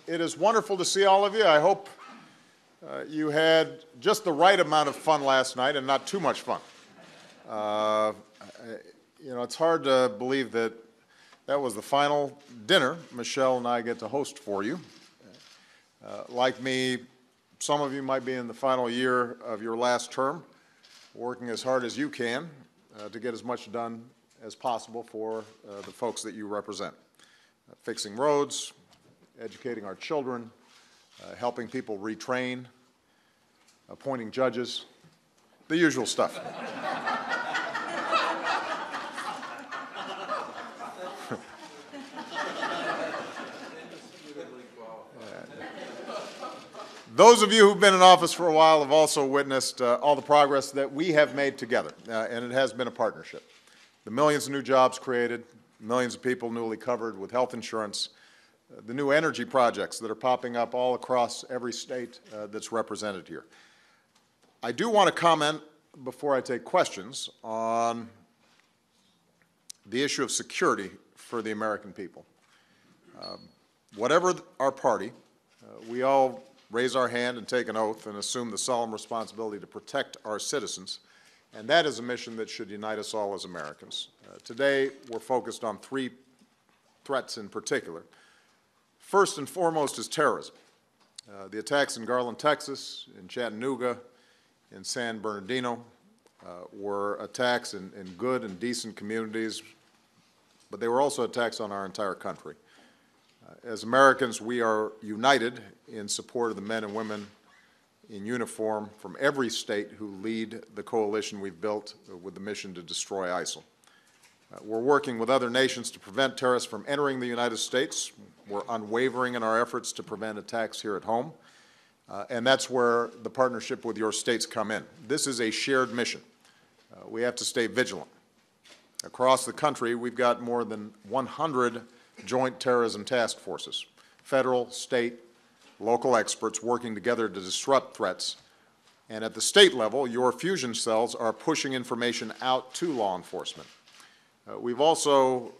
It is wonderful to see all of you. I hope you had just the right amount of fun last night and not too much fun. You know, it's hard to believe that that was the final dinner Michelle and I get to host for you. Like me, some of you might be in the final year of your last term, working as hard as you can to get as much done as possible for the folks that you represent. Fixing roads, educating our children, helping people retrain, appointing judges, the usual stuff. Those of you who've been in office for a while have also witnessed all the progress that we have made together, and it has been a partnership. The millions of new jobs created, millions of people newly covered with health insurance, the new energy projects that are popping up all across every state that's represented here. I do want to comment, before I take questions, on the issue of security for the American people. Whatever our party, we all raise our hand and take an oath and assume the solemn responsibility to protect our citizens, and that is a mission that should unite us all as Americans. Today, we're focused on three threats in particular. First and foremost is terrorism. The attacks in Garland, Texas, in Chattanooga, in San Bernardino were attacks in good and decent communities, but they were also attacks on our entire country. As Americans, we are united in support of the men and women in uniform from every state who lead the coalition we've built with the mission to destroy ISIL. We're working with other nations to prevent terrorists from entering the United States. We're unwavering in our efforts to prevent attacks here at home, and that's where the partnership with your states come in. This is a shared mission. We have to stay vigilant. Across the country, we've got more than 100 joint terrorism task forces, federal, state, local experts working together to disrupt threats. And at the state level, your fusion cells are pushing information out to law enforcement. We also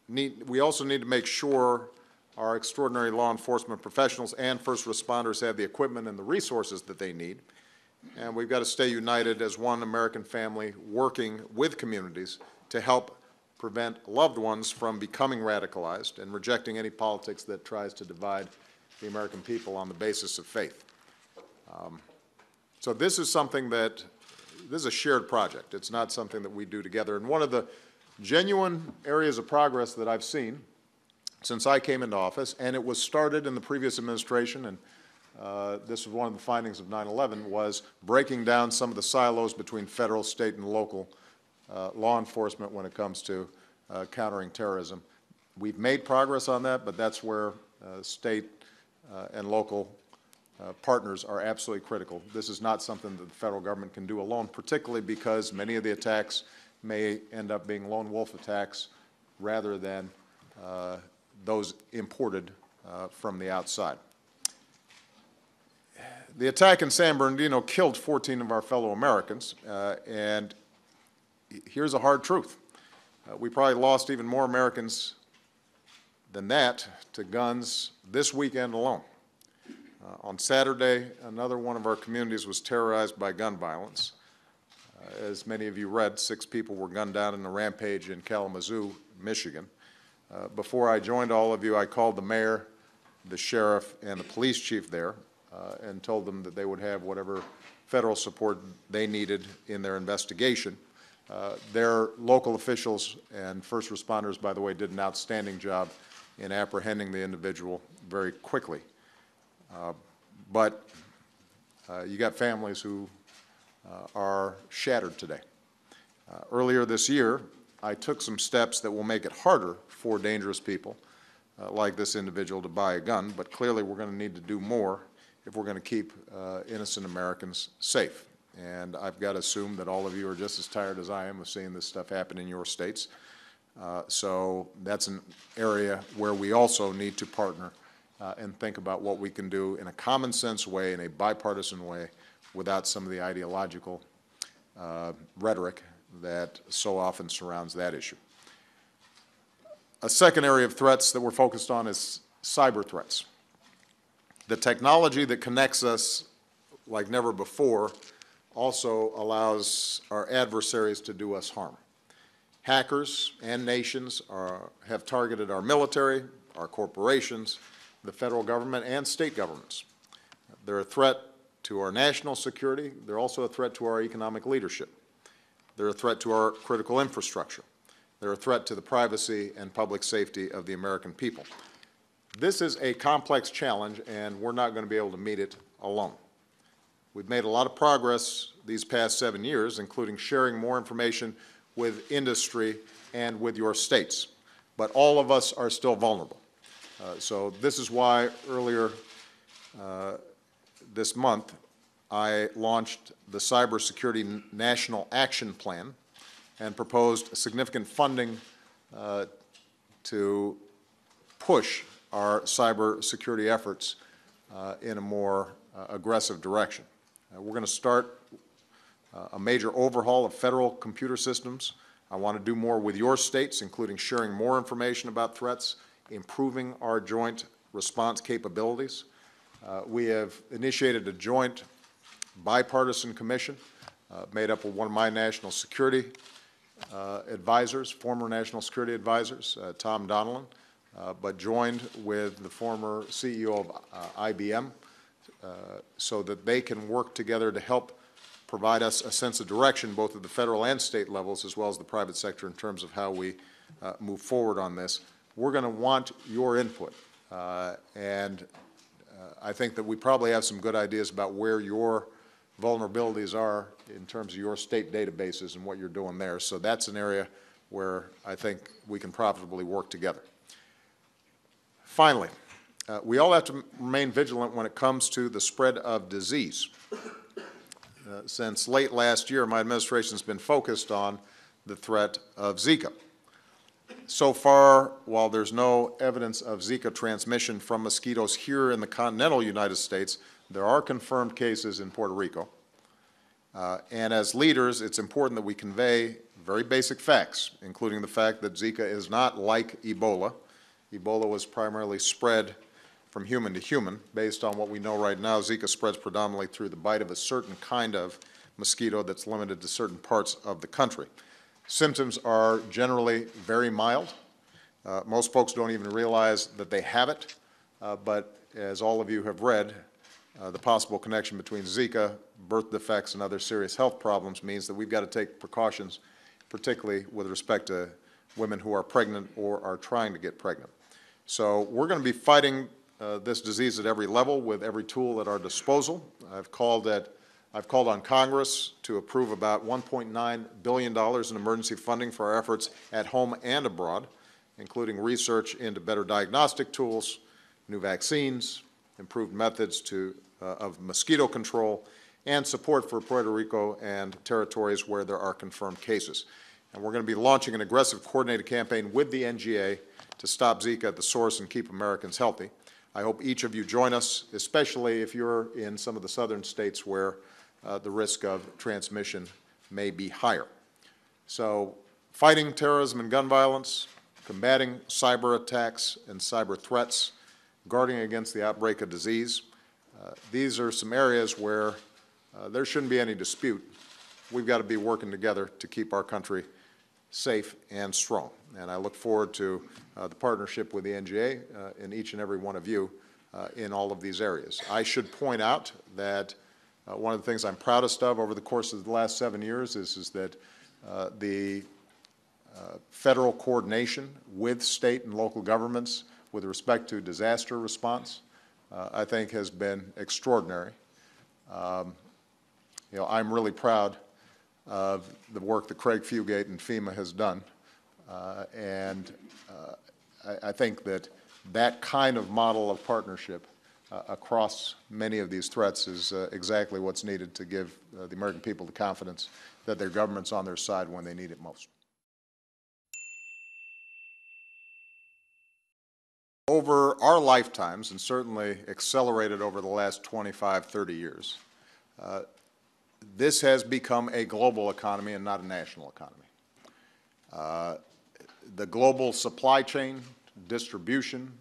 need to make sure our extraordinary law enforcement professionals and first responders have the equipment and the resources that they need. And we've got to stay united as one American family working with communities to help prevent loved ones from becoming radicalized and rejecting any politics that tries to divide the American people on the basis of faith. So this is something that, this is a shared project. It's not something that we do together. And one of the genuine areas of progress that I've seen since I came into office, and it was started in the previous administration, and this was one of the findings of 9/11, was breaking down some of the silos between federal, state, and local law enforcement when it comes to countering terrorism. We've made progress on that, but that's where state and local partners are absolutely critical. This is not something that the federal government can do alone, particularly because many of the attacks may end up being lone wolf attacks rather than those imported from the outside. The attack in San Bernardino killed 14 of our fellow Americans, and here's a hard truth. We probably lost even more Americans than that to guns this weekend alone. On Saturday, another one of our communities was terrorized by gun violence. As many of you read, 6 people were gunned down in a rampage in Kalamazoo, Michigan. Before I joined all of you, I called the mayor, the sheriff, and the police chief there and told them that they would have whatever federal support they needed in their investigation. Their local officials and first responders, by the way, did an outstanding job in apprehending the individual very quickly. But you got families who are shattered today. Earlier this year, I took some steps that will make it harder for dangerous people like this individual to buy a gun, but clearly we're going to need to do more if we're going to keep innocent Americans safe. And I've got to assume that all of you are just as tired as I am of seeing this stuff happen in your states. So that's an area where we also need to partner and think about what we can do in a common sense way, in a bipartisan way, without some of the ideological rhetoric that so often surrounds that issue. A second area of threats that we're focused on is cyber threats. The technology that connects us like never before also allows our adversaries to do us harm. Hackers and nations have targeted our military, our corporations, the federal government, and state governments. They're a threat to our national security. They're also a threat to our economic leadership. They're a threat to our critical infrastructure. They're a threat to the privacy and public safety of the American people. This is a complex challenge, and we're not going to be able to meet it alone. We've made a lot of progress these past 7 years, including sharing more information with industry and with your states. But all of us are still vulnerable. So this is why earlier this month I launched the Cybersecurity National Action Plan and proposed significant funding to push our cybersecurity efforts in a more aggressive direction. We're going to start a major overhaul of federal computer systems. I want to do more with your states, including sharing more information about threats, improving our joint response capabilities. We have initiated a joint bipartisan commission made up of one of my national security advisors, former national security advisors, Tom Donilon, but joined with the former CEO of IBM so that they can work together to help provide us a sense of direction both at the federal and state levels as well as the private sector in terms of how we move forward on this. We're going to want your input, and I think that we probably have some good ideas about where your vulnerabilities are in terms of your state databases and what you're doing there. So that's an area where I think we can profitably work together. Finally, we all have to remain vigilant when it comes to the spread of disease. Since late last year, my administration has been focused on the threat of Zika. So far, while there's no evidence of Zika transmission from mosquitoes here in the continental United States, there are confirmed cases in Puerto Rico. And as leaders, it's important that we convey very basic facts, including the fact that Zika is not like Ebola. Ebola was primarily spread from human to human. Based on what we know right now, Zika spreads predominantly through the bite of a certain kind of mosquito that's limited to certain parts of the country. Symptoms are generally very mild. Most folks don't even realize that they have it, but as all of you have read, the possible connection between Zika, birth defects, and other serious health problems means that we've got to take precautions, particularly with respect to women who are pregnant or are trying to get pregnant. So we're going to be fighting this disease at every level with every tool at our disposal. I've called on Congress to approve about $1.9 billion in emergency funding for our efforts at home and abroad, including research into better diagnostic tools, new vaccines, improved methods of mosquito control, and support for Puerto Rico and territories where there are confirmed cases. And we're going to be launching an aggressive coordinated campaign with the NGA to stop Zika at the source and keep Americans healthy. I hope each of you join us, especially if you're in some of the southern states where the risk of transmission may be higher. So fighting terrorism and gun violence, combating cyber attacks and cyber threats, guarding against the outbreak of disease, these are some areas where there shouldn't be any dispute. We've got to be working together to keep our country safe and strong. And I look forward to the partnership with the NGA and each and every one of you in all of these areas. I should point out that one of the things I'm proudest of over the course of the last 7 years is that the federal coordination with state and local governments with respect to disaster response, I think has been extraordinary. I'm really proud of the work that Craig Fugate and FEMA has done, and I think that that kind of model of partnership across many of these threats is exactly what's needed to give the American people the confidence that their government's on their side when they need it most. Over our lifetimes, and certainly accelerated over the last 25, 30 years, this has become a global economy and not a national economy. The global supply chain, distribution,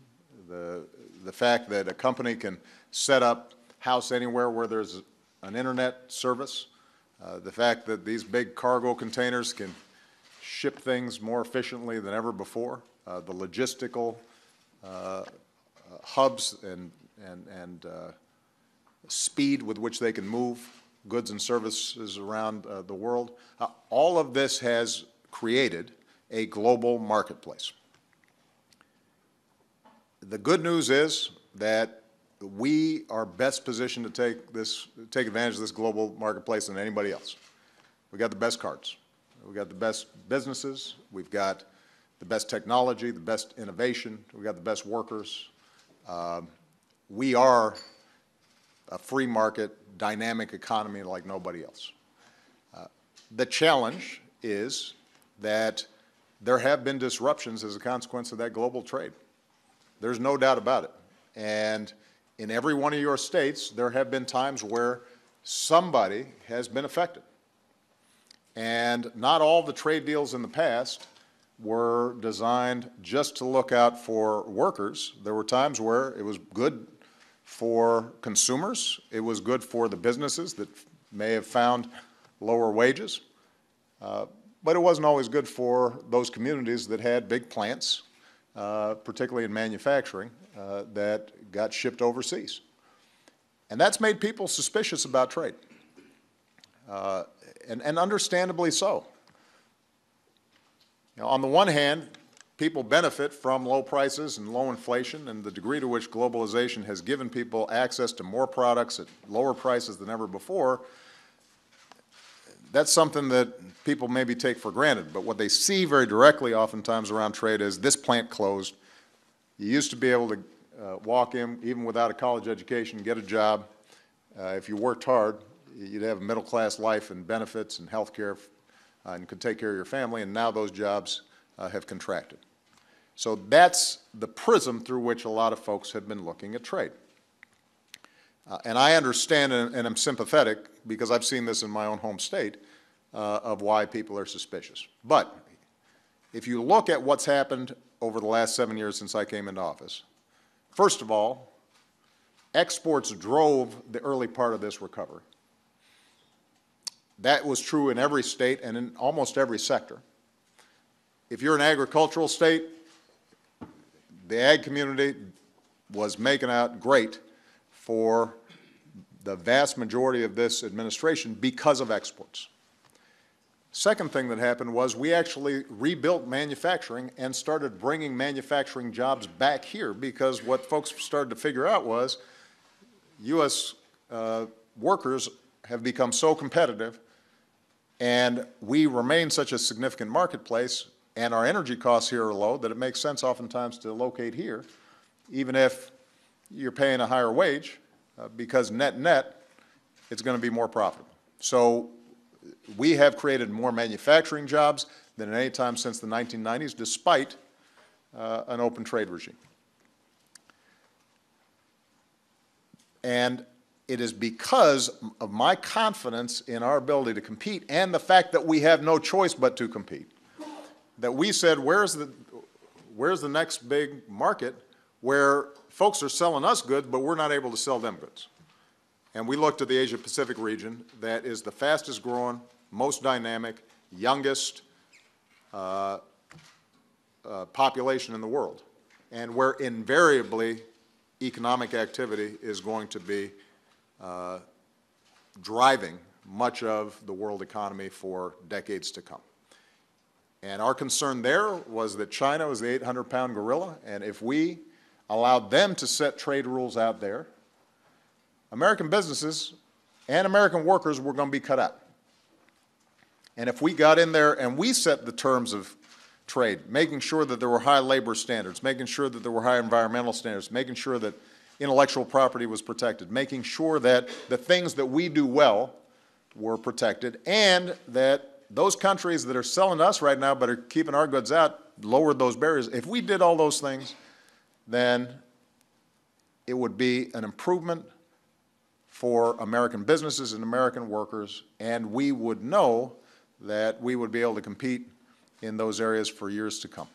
the the fact that a company can set up house anywhere where there's an internet service, the fact that these big cargo containers can ship things more efficiently than ever before, the logistical hubs and speed with which they can move goods and services around the world. All of this has created a global marketplace. The good news is that we are best positioned to take advantage of this global marketplace than anybody else. We've got the best cards. We've got the best businesses. We've got the best technology, the best innovation. We've got the best workers. We are a free market, dynamic economy like nobody else. The challenge is that there have been disruptions as a consequence of that global trade. There's no doubt about it. And in every one of your states, there have been times where somebody has been affected. And not all the trade deals in the past were designed just to look out for workers. There were times where it was good for consumers. It was good for the businesses that may have found lower wages. But it wasn't always good for those communities that had big plants, particularly in manufacturing, that got shipped overseas. And that's made people suspicious about trade, and understandably so. You know, on the one hand, people benefit from low prices and low inflation, and the degree to which globalization has given people access to more products at lower prices than ever before. That's something that people maybe take for granted, but what they see very directly oftentimes around trade is this plant closed. You used to be able to walk in, even without a college education, get a job. If you worked hard, you'd have a middle-class life and benefits and health care and could take care of your family, and now those jobs have contracted. So that's the prism through which a lot of folks have been looking at trade. And I understand and I'm sympathetic, because I've seen this in my own home state, of why people are suspicious. But if you look at what's happened over the last 7 years since I came into office, first of all, exports drove the early part of this recovery. That was true in every state and in almost every sector. If you're an agricultural state, the ag community was making out great for the vast majority of this administration because of exports. Second thing that happened was we actually rebuilt manufacturing and started bringing manufacturing jobs back here, because what folks started to figure out was U.S. workers have become so competitive, and we remain such a significant marketplace, and our energy costs here are low, that it makes sense oftentimes to locate here, even if you're paying a higher wage, because net, it's going to be more profitable. So we have created more manufacturing jobs than at any time since the 1990s, despite an open trade regime. And it is because of my confidence in our ability to compete and the fact that we have no choice but to compete that we said, where's the next big market where folks are selling us goods, but we're not able to sell them goods? And we looked at the Asia-Pacific region that is the fastest growing, most dynamic, youngest population in the world, and where invariably economic activity is going to be driving much of the world economy for decades to come. And our concern there was that China was the 800-pound gorilla, and if we allowed them to set trade rules out there, American businesses and American workers were going to be cut out. And if we got in there and we set the terms of trade, making sure that there were high labor standards, making sure that there were high environmental standards, making sure that intellectual property was protected, making sure that the things that we do well were protected, and that those countries that are selling to us right now but are keeping our goods out lowered those barriers. If we did all those things, then it would be an improvement for American businesses and American workers, and we would know that we would be able to compete in those areas for years to come.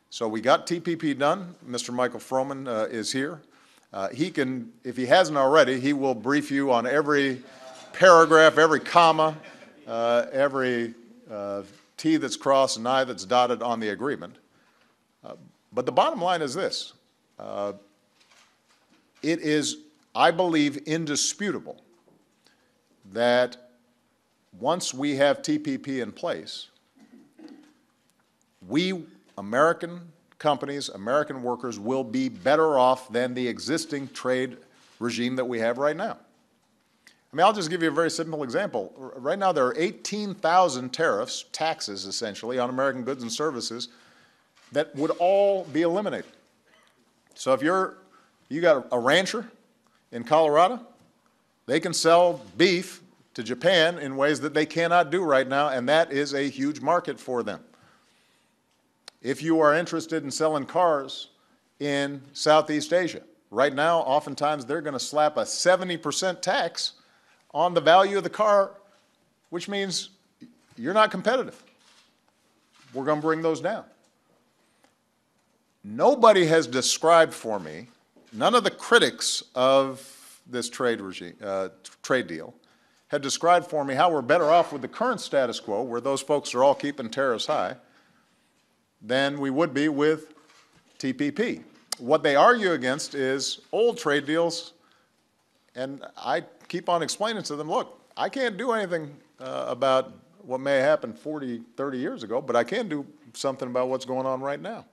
So we got TPP done. Mr. Michael Froman is here. He can, if he hasn't already, he will brief you on every paragraph, every comma, every T that's crossed and I that's dotted on the agreement. But the bottom line is this. It is, I believe, indisputable that once we have TPP in place, we, American companies, American workers, will be better off than the existing trade regime that we have right now. I mean, I'll just give you a very simple example. Right now, there are 18,000 tariffs, taxes essentially, on American goods and services that would all be eliminated. So if you got a rancher in Colorado, they can sell beef to Japan in ways that they cannot do right now, and that is a huge market for them. If you are interested in selling cars in Southeast Asia, right now, oftentimes they're going to slap a 70% tax on the value of the car, which means you're not competitive. We're going to bring those down. Nobody has described for me, none of the critics of this trade deal have described for me how we're better off with the current status quo, where those folks are all keeping tariffs high, than we would be with TPP. What they argue against is old trade deals, and I keep on explaining to them, look, I can't do anything about what may have happened 40, 30 years ago, but I can do something about what's going on right now.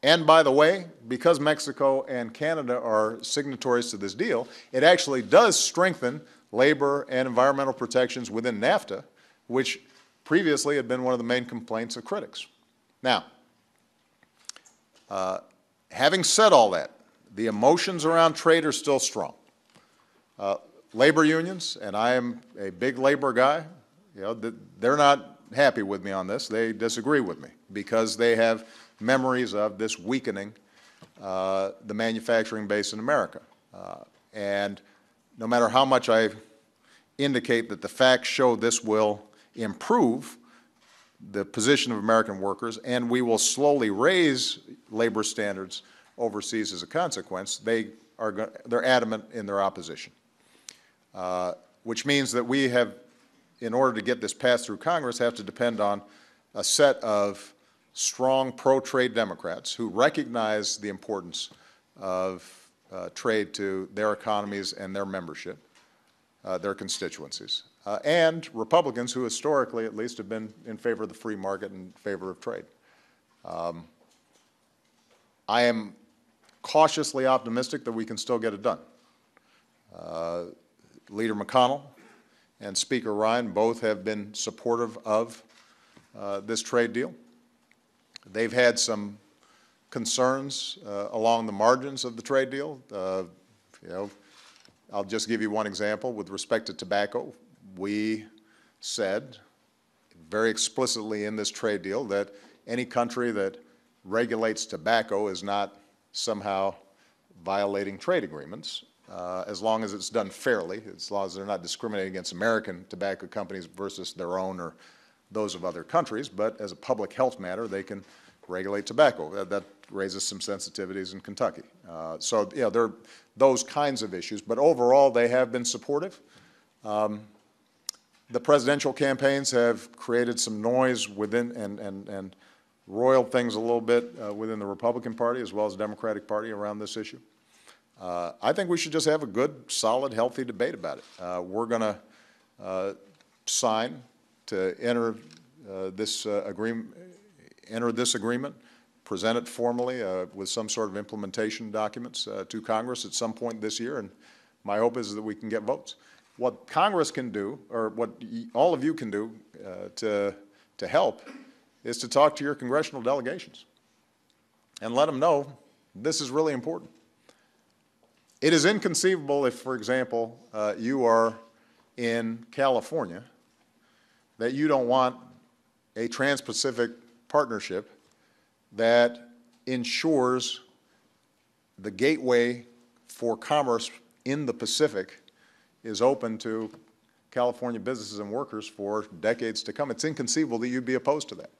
And by the way, because Mexico and Canada are signatories to this deal, it actually does strengthen labor and environmental protections within NAFTA, which previously had been one of the main complaints of critics. Now, having said all that, the emotions around trade are still strong. Labor unions, and I am a big labor guy, you know, they're not happy with me on this. They disagree with me because they have memories of this weakening the manufacturing base in America. And no matter how much I indicate that the facts show this will improve the position of American workers and we will slowly raise labor standards overseas as a consequence, they're adamant in their opposition. Which means that we have, in order to get this passed through Congress, have to depend on a set of strong pro-trade Democrats who recognize the importance of trade to their economies and their membership, their constituencies, and Republicans who historically at least have been in favor of the free market and in favor of trade. I am cautiously optimistic that we can still get it done. Leader McConnell and Speaker Ryan both have been supportive of this trade deal. They've had some concerns along the margins of the trade deal. You know, I'll just give you one example. With respect to tobacco, we said very explicitly in this trade deal that any country that regulates tobacco is not somehow violating trade agreements, as long as it's done fairly, as long as they're not discriminating against American tobacco companies versus their own or those of other countries, but as a public health matter, they can regulate tobacco. That raises some sensitivities in Kentucky. So, you know, there are those kinds of issues, but overall they have been supportive. The presidential campaigns have created some noise within and roiled things a little bit within the Republican Party as well as the Democratic Party around this issue. I think we should just have a good, solid, healthy debate about it. We're going to sign to enter this agreement, present it formally with some sort of implementation documents to Congress at some point this year, and my hope is that we can get votes. What Congress can do, or what all of you can do to help, is to talk to your congressional delegations and let them know this is really important. It is inconceivable if, for example, you are in California, that you don't want a Trans-Pacific partnership that ensures the gateway for commerce in the Pacific is open to California businesses and workers for decades to come. It's inconceivable that you'd be opposed to that.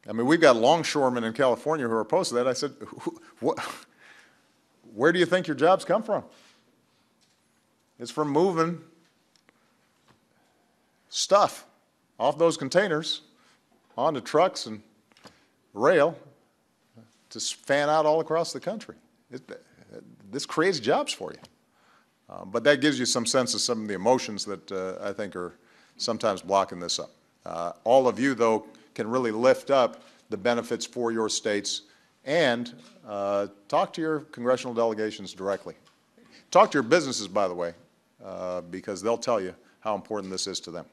I mean, we've got longshoremen in California who are opposed to that. I said, where do you think your jobs come from? It's from moving stuff off those containers onto trucks and rail to fan out all across the country. This creates jobs for you. But that gives you some sense of some of the emotions that I think are sometimes blocking this up. All of you, though, can really lift up the benefits for your states and talk to your congressional delegations directly. Talk to your businesses, by the way, because they'll tell you how important this is to them.